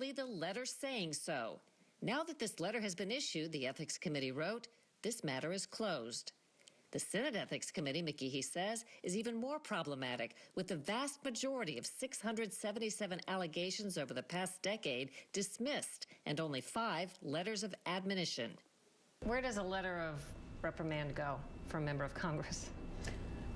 merely the letter saying so. Now that this letter has been issued, the Ethics Committee wrote, this matter is closed. The Senate Ethics Committee, McGehee says, is even more problematic, with the vast majority of 677 allegations over the past decade dismissed and only 5 letters of admonition. Where does a letter of reprimand go for a member of Congress?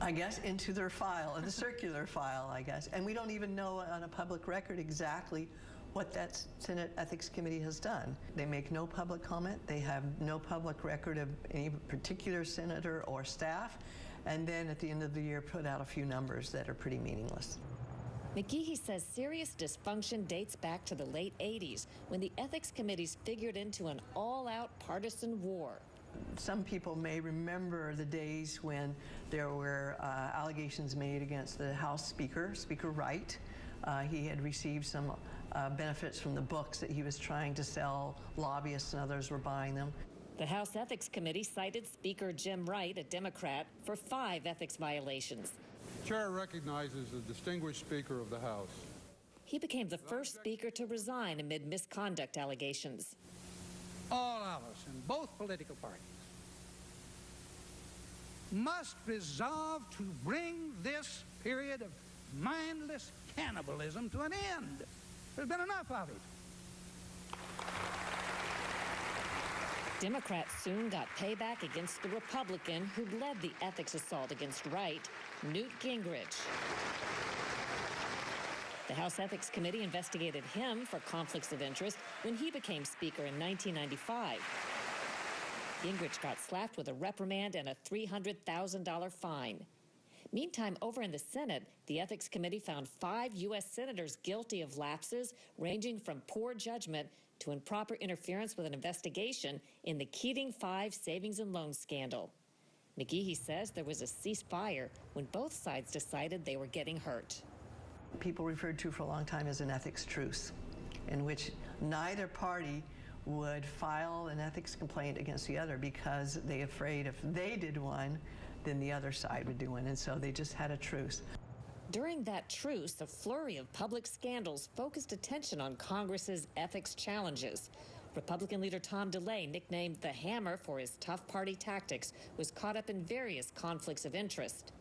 I guess into their file, the circular file, I guess. And we don't even know on a public record exactly what that Senate Ethics Committee has done. They make no public comment. They have no public record of any particular senator or staff. And then at the end of the year, put out a few numbers that are pretty meaningless. McGehee says serious dysfunction dates back to the late 80s, when the Ethics Committees figured into an all-out partisan war. Some people may remember the days when there were allegations made against the House Speaker, Speaker Wright. He had received some benefits from the books that he was trying to sell. Lobbyists and others were buying them. The House Ethics Committee cited Speaker Jim Wright, a Democrat, for 5 ethics violations. Chair recognizes the distinguished Speaker of the House. He became the first Speaker to resign amid misconduct allegations. All of us in both political parties must resolve to bring this period of mindless cannibalism to an end. There's been enough of it. Democrats soon got payback against the Republican who led the ethics assault against Wright, Newt Gingrich. The House Ethics Committee investigated him for conflicts of interest when he became Speaker in 1995. Gingrich got slapped with a reprimand and a $300,000 fine. Meantime, over in the Senate, the Ethics Committee found 5 U.S. senators guilty of lapses ranging from poor judgment to improper interference with an investigation in the Keating 5 savings and loan scandal. McGehee says there was a ceasefire when both sides decided they were getting hurt. People referred to for a long time as an ethics truce, in which neither party would file an ethics complaint against the other because they're afraid if they did one, then the other side would do one, and so they just had a truce. During that truce, a flurry of public scandals focused attention on Congress's ethics challenges. Republican leader Tom DeLay, nicknamed the Hammer for his tough party tactics, was caught up in various conflicts of interest.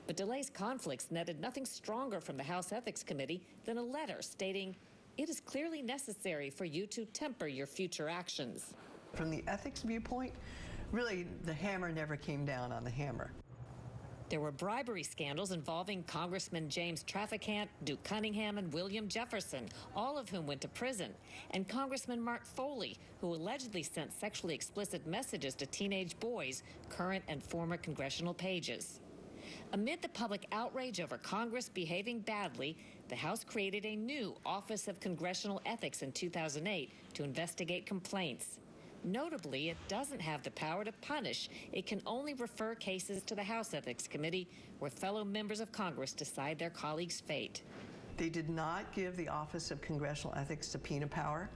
But DeLay's conflicts netted nothing stronger from the House Ethics Committee than a letter stating, "It is clearly necessary for you to temper your future actions." From the ethics viewpoint, really, the hammer never came down on the hammer. There were bribery scandals involving Congressman James Traficant, Duke Cunningham, and William Jefferson, all of whom went to prison, and Congressman Mark Foley, who allegedly sent sexually explicit messages to teenage boys, current and former congressional pages. Amid the public outrage over Congress behaving badly, the House created a new Office of Congressional Ethics in 2008 to investigate complaints. Notably, it doesn't have the power to punish. It can only refer cases to the House Ethics Committee, where fellow members of Congress decide their colleagues' fate. They did not give the Office of Congressional Ethics subpoena power.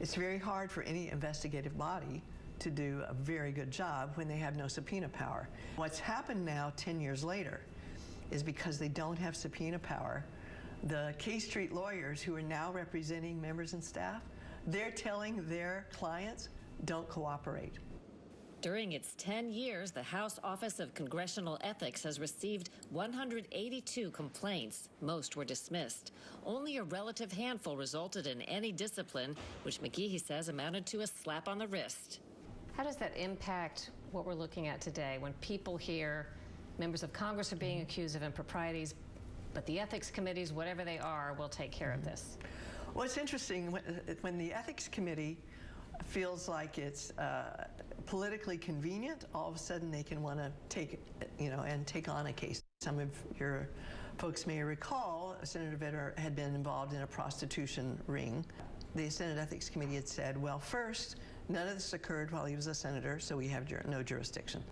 It's very hard for any investigative body to do a very good job when they have no subpoena power. What's happened now, 10 years later, is because they don't have subpoena power, the K Street lawyers who are now representing members and staff, they're telling their clients, don't cooperate. During its 10 years, the House Office of Congressional Ethics has received 182 complaints. Most were dismissed. Only a relative handful resulted in any discipline, which McGehee says amounted to a slap on the wrist. How does that impact what we're looking at today when people hear members of Congress are being accused of improprieties, but the ethics committees, whatever they are, will take care of this? Well, it's interesting when the Ethics Committee feels like it's politically convenient, all of a sudden they can want to take on a case. Some of your folks may recall Senator Vitter had been involved in a prostitution ring. The Senate Ethics Committee had said, well, first, none of this occurred while he was a senator, so we have no jurisdiction.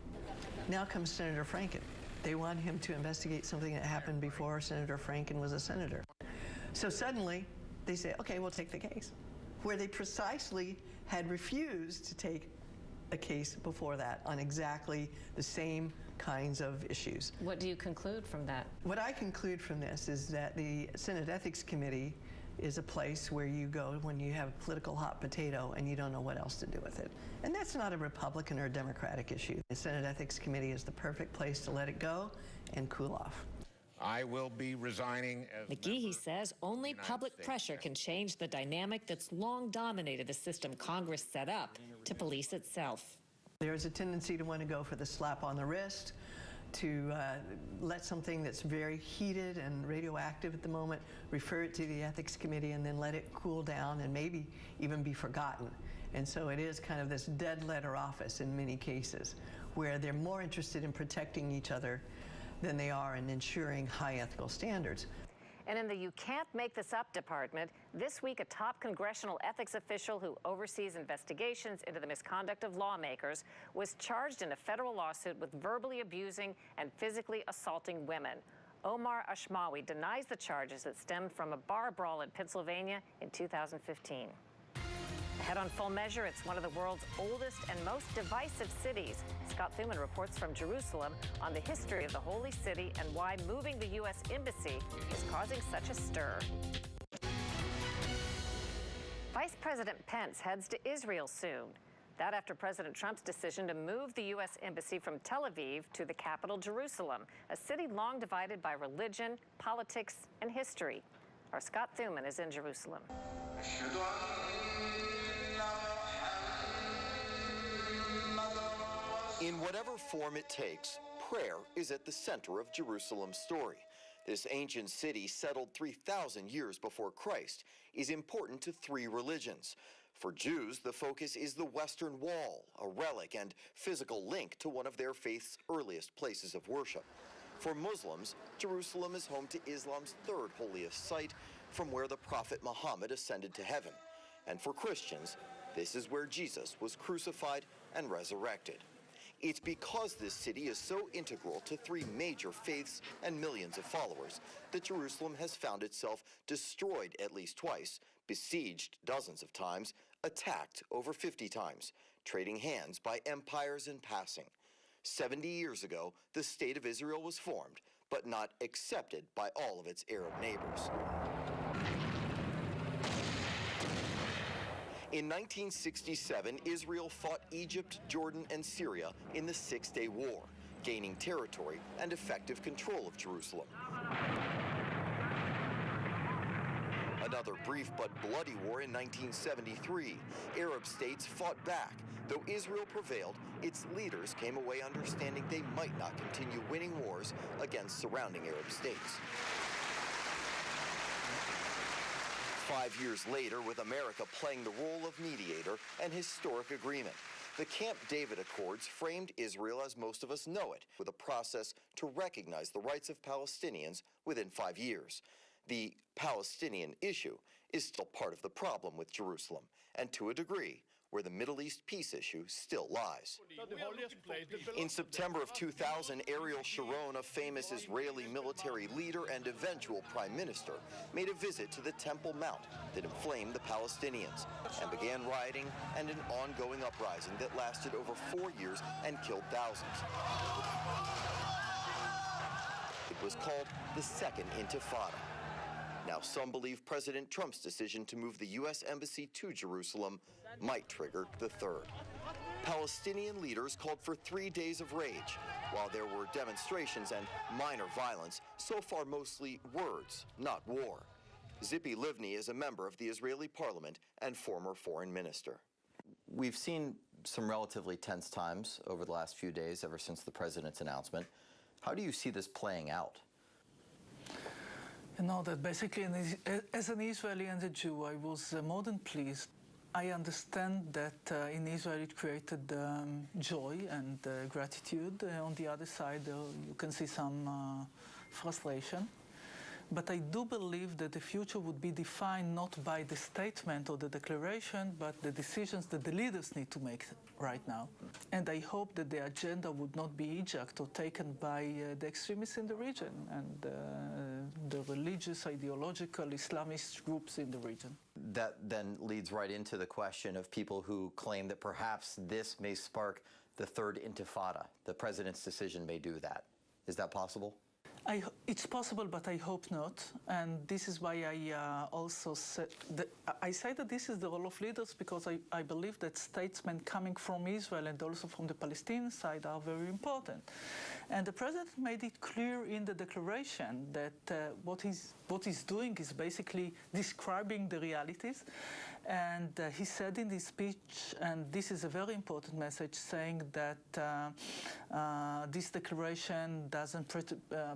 Now comes Senator Franken. They want him to investigate something that happened before Senator Franken was a senator. So suddenly, they say, okay, we'll take the case. Where they precisely had refused to take a case before that on exactly the same kinds of issues. What do you conclude from that? What I conclude from this is that the Senate Ethics Committee is a place where you go when you have a political hot potato and you don't know what else to do with it. And that's not a Republican or a Democratic issue. The Senate Ethics Committee is the perfect place to let it go and cool off. I will be resigning as McGehee says only public pressure can change the dynamic that's long dominated the system Congress set up to police itself. There's a tendency to want to go for the slap on the wrist, to let something that's very heated and radioactive at the moment, refer it to the Ethics Committee and then let it cool down and maybe even be forgotten. And so it is kind of this dead letter office in many cases, where they're more interested in protecting each other than they are in ensuring high ethical standards. And in the You Can't Make This Up department, this week a top congressional ethics official who oversees investigations into the misconduct of lawmakers was charged in a federal lawsuit with verbally abusing and physically assaulting women. Omar Ashmawi denies the charges that stemmed from a bar brawl in Pennsylvania in 2015. Ahead on Full Measure, it's one of the world's oldest and most divisive cities. Scott Thuman reports from Jerusalem on the history of the Holy City and why moving the U.S. Embassy is causing such a stir. Vice President Pence heads to Israel soon. That after President Trump's decision to move the U.S. Embassy from Tel Aviv to the capital, Jerusalem, a city long divided by religion, politics, and history. Our Scott Thuman is in Jerusalem. In whatever form it takes, prayer is at the center of Jerusalem's story. This ancient city, settled 3,000 years before Christ, is important to three religions. For Jews, the focus is the Western Wall, a relic and physical link to one of their faith's earliest places of worship. For Muslims, Jerusalem is home to Islam's third holiest site, from where the Prophet Muhammad ascended to heaven. And for Christians, this is where Jesus was crucified and resurrected. It's because this city is so integral to three major faiths and millions of followers that Jerusalem has found itself destroyed at least twice, besieged dozens of times, attacked over 50 times, trading hands by empires in passing. 70 years ago, the State of Israel was formed, but not accepted by all of its Arab neighbors. In 1967, Israel fought Egypt, Jordan, and Syria in the Six-Day War, gaining territory and effective control of Jerusalem. Another brief but bloody war in 1973. Arab states fought back. Though Israel prevailed, its leaders came away understanding they might not continue winning wars against surrounding Arab states. 5 years later, with America playing the role of mediator, an historic agreement. The Camp David Accords framed Israel as most of us know it, with a process to recognize the rights of Palestinians within 5 years. The Palestinian issue is still part of the problem with Jerusalem, and to a degree, where the Middle East peace issue still lies. In September of 2000, Ariel Sharon, a famous Israeli military leader and eventual prime minister, made a visit to the Temple Mount that inflamed the Palestinians and began rioting and an ongoing uprising that lasted over 4 years and killed thousands. It was called the Second Intifada. Now, some believe President Trump's decision to move the U.S. Embassy to Jerusalem might trigger the third. Palestinian leaders called for 3 days of rage. While there were demonstrations and minor violence, so far mostly words, not war. Zippy Livni is a member of the Israeli parliament and former foreign minister. We've seen some relatively tense times over the last few days, ever since the president's announcement. How do you see this playing out? You know that basically, as an Israeli and a Jew, I was more than pleased. I understand that in Israel it created joy and gratitude. On the other side, you can see some frustration. But I do believe that the future would be defined not by the statement or the declaration, but the decisions that the leaders need to make right now. And I hope that the agenda would not be hijacked or taken by the extremists in the region and the religious, ideological, Islamist groups in the region. That then leads right into the question of people who claim that perhaps this may spark the third intifada. The president's decision may do that. Is that possible? It's possible, but I hope not. And this is why I also said that I say that this is the role of leaders, because I believe that statesmen coming from Israel and also from the Palestinian side are very important. And the president made it clear in the declaration that what he's doing is basically describing the realities. And he said in his speech, and this is a very important message, saying that this declaration doesn't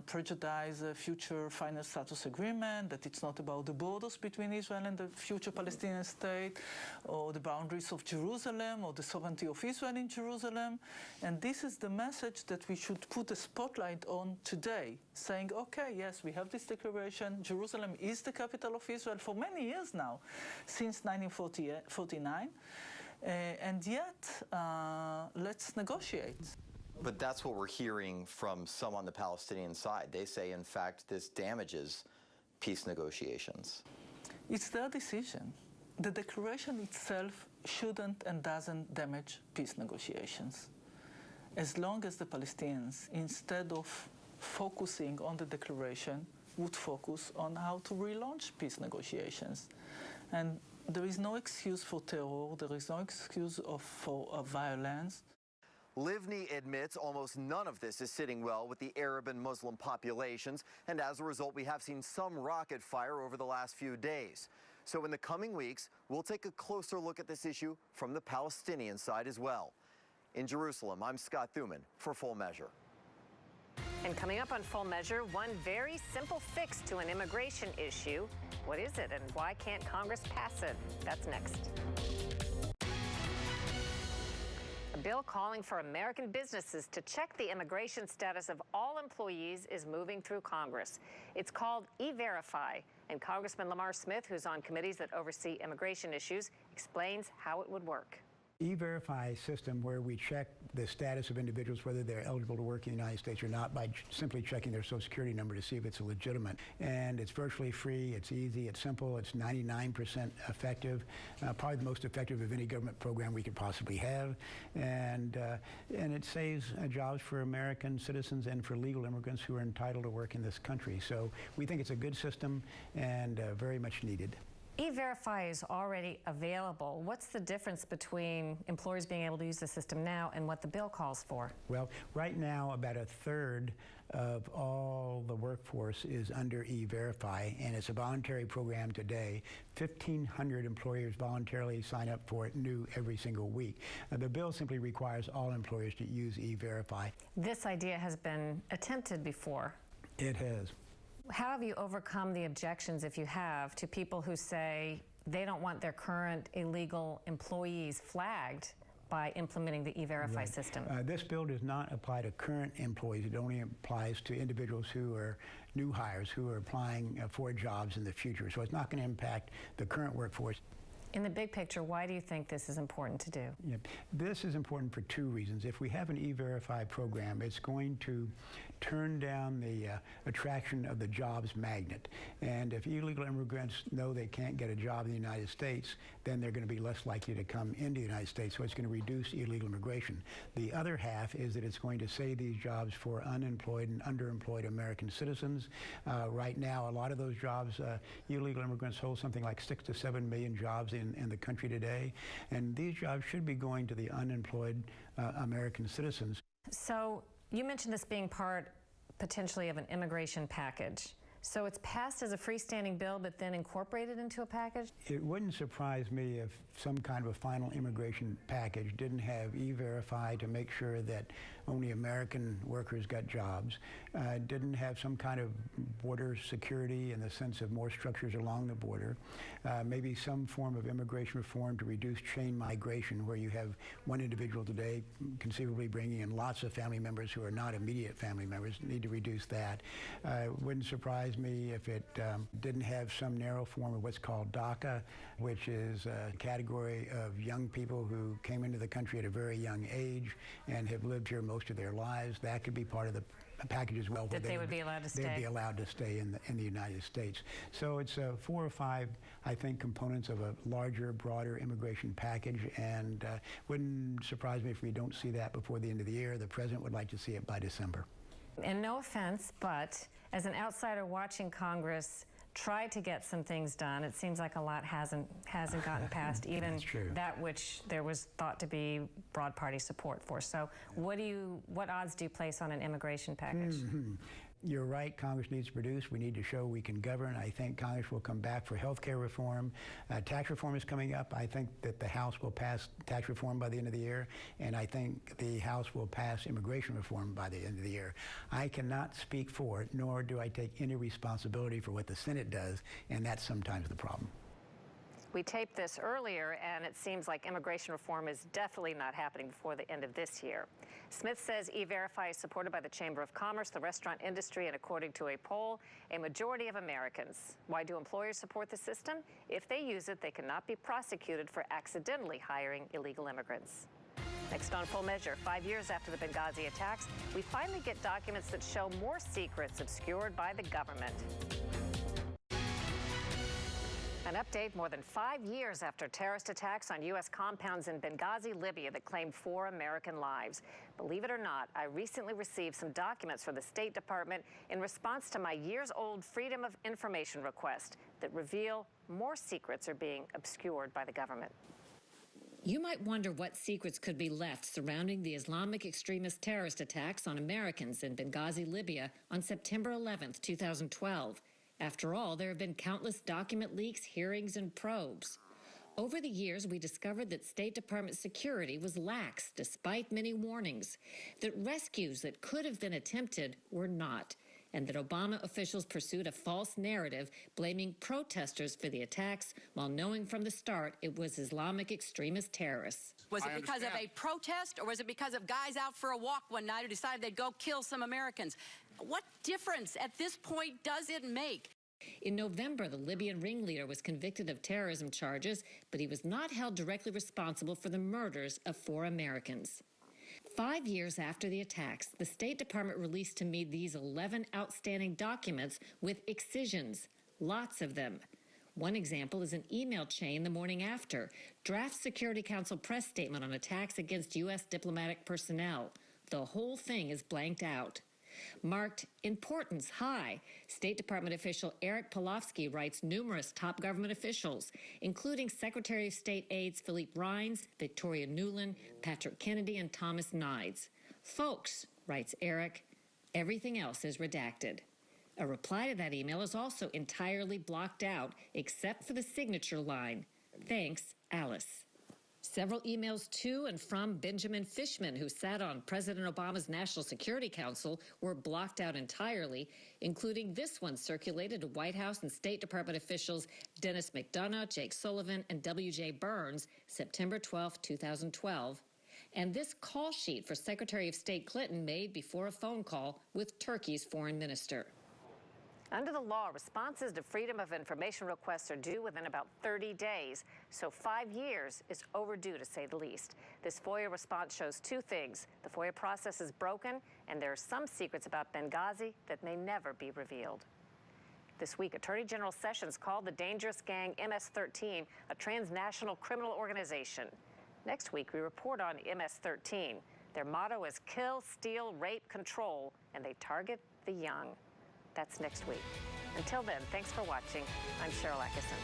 prejudice a future final status agreement, that it's not about the borders between Israel and the future Palestinian state, or the boundaries of Jerusalem, or the sovereignty of Israel in Jerusalem. And this is the message that we should put a spotlight on today, saying, okay, yes, we have this declaration. Jerusalem is the capital of Israel for many years now, since 1949, and yet let's negotiate. But that's what we're hearing from some on the Palestinian side. They say, in fact, this damages peace negotiations. It's their decision. The declaration itself shouldn't and doesn't damage peace negotiations. As long as the Palestinians, instead of focusing on the declaration, would focus on how to relaunch peace negotiations. And there is no excuse for terror, there is no excuse for violence. Livni admits almost none of this is sitting well with the Arab and Muslim populations, and as a result, we have seen some rocket fire over the last few days. So in the coming weeks, we'll take a closer look at this issue from the Palestinian side as well. In Jerusalem, I'm Scott Thuman for Full Measure. And coming up on Full Measure, one very simple fix to an immigration issue. What is it, and why can't Congress pass it? That's next. A bill calling for American businesses to check the immigration status of all employees is moving through Congress. It's called E-Verify, and Congressman Lamar Smith, who's on committees that oversee immigration issues, explains how it would work. E-Verify system where we check the status of individuals, whether they're eligible to work in the United States or not, by simply checking their Social Security number to see if it's legitimate. And it's virtually free, it's easy, it's simple, it's 99% effective, probably the most effective of any government program we could possibly have. And it saves jobs for American citizens and for legal immigrants who are entitled to work in this country. So we think it's a good system and very much needed. E-Verify is already available. What's the difference between employers being able to use the system now and what the bill calls for? Well, right now, about a third of all the workforce is under E-Verify, and it's a voluntary program today. 1,500 employers voluntarily sign up for it new every single week. The bill simply requires all employers to use E-Verify. This idea has been attempted before. It has. How have you overcome the objections, if you have, to people who say they don't want their current illegal employees flagged by implementing the E-Verify system? This bill does not apply to current employees. It only applies to individuals who are new hires, who are applying for jobs in the future. So it's not going to impact the current workforce. In the big picture, why do you think this is important to do? This is important for two reasons. If we have an E-Verify program, it's going to turn down the attraction of the jobs magnet. And if illegal immigrants know they can't get a job in the United States, then they're going to be less likely to come into the United States. So it's going to reduce illegal immigration. The other half is that it's going to save these jobs for unemployed and underemployed American citizens. Right now, a lot of those jobs, illegal immigrants hold something like 6 to 7 million jobs in the country today. And these jobs should be going to the unemployed American citizens. So you mentioned this being part potentially of an immigration package. So it's passed as a freestanding bill, but then incorporated into a package? It wouldn't surprise me if some kind of a final immigration package didn't have E-Verify to make sure that only American workers got jobs, didn't have some kind of border security in the sense of more structures along the border, maybe some form of immigration reform to reduce chain migration, where you have one individual today conceivably bringing in lots of family members who are not immediate family members. Need to reduce that. Wouldn't surprise me if it didn't have some narrow form of what's called DACA, which is a category of young people who came into the country at a very young age and have lived here most of their lives. That could be part of the package as well. That they would be allowed to stay. They'd be allowed to stay in the United States. So it's 4 or 5, I think, components of a larger, broader immigration package, and wouldn't surprise me if we don't see that before the end of the year. The president would like to see it by December. And no offense, but as an outsider watching Congress try to get some things done, it seems like a lot hasn't gotten past even that which there was thought to be broad party support for. So what odds do you place on an immigration package? You're right, Congress needs to produce. We need to show we can govern. I think Congress will come back for health care reform. Tax reform is coming up. I think that the House will pass tax reform by the end of the year, and I think the House will pass immigration reform by the end of the year. I cannot speak for it, nor do I take any responsibility for what the Senate does, and that's sometimes the problem. We taped this earlier, and it seems like immigration reform is definitely not happening before the end of this year. Smith says E-Verify is supported by the Chamber of Commerce, the restaurant industry, and according to a poll, a majority of Americans. Why do employers support the system? If they use it, they cannot be prosecuted for accidentally hiring illegal immigrants. Next on Full Measure, 5 years after the Benghazi attacks, we finally get documents that show more secrets obscured by the government. An update more than 5 years after terrorist attacks on U.S. compounds in Benghazi, Libya that claimed 4 American lives. Believe it or not, I recently received some documents from the State Department in response to my years-old Freedom of Information request that reveal more secrets are being obscured by the government. You might wonder what secrets could be left surrounding the Islamic extremist terrorist attacks on Americans in Benghazi, Libya on September 11th, 2012. After all, there have been countless document leaks, hearings, and probes. Over the years, we discovered that State Department security was lax, despite many warnings, that rescues that could have been attempted were not, and that Obama officials pursued a false narrative blaming protesters for the attacks while knowing from the start it was Islamic extremist terrorists. Was it because of a protest, or was it because of guys out for a walk one night who decided they'd go kill some Americans? What difference at this point does it make? In November, the Libyan ringleader was convicted of terrorism charges, but he was not held directly responsible for the murders of 4 Americans. 5 years after the attacks, the State Department released to me these 11 outstanding documents with excisions, lots of them. One example is an email chain the morning after, draft Security Council press statement on attacks against U.S. diplomatic personnel. The whole thing is blanked out. Marked Importance High, State Department official Eric Pawlowski writes numerous top government officials, including Secretary of State aides Philippe Rines, Victoria Nuland, Patrick Kennedy, and Thomas Nides. Folks, writes Eric, everything else is redacted. A reply to that email is also entirely blocked out, except for the signature line, "Thanks, Alice." Several emails to and from Benjamin Fishman, who sat on President Obama's National Security Council, were blocked out entirely, including this one circulated to White House and State Department officials Dennis McDonough, Jake Sullivan, and W.J. Burns, September 12, 2012, and this call sheet for Secretary of State Clinton made before a phone call with Turkey's foreign minister. Under the law, responses to Freedom of Information requests are due within about 30 days, so 5 years is overdue, to say the least. This FOIA response shows 2 things. The FOIA process is broken, and there are some secrets about Benghazi that may never be revealed. This week, Attorney General Sessions called the dangerous gang MS-13 a transnational criminal organization. Next week, we report on MS-13. Their motto is kill, steal, rape, control, and they target the young. That's next week. Until then, thanks for watching. I'm Cheryl Atkinson.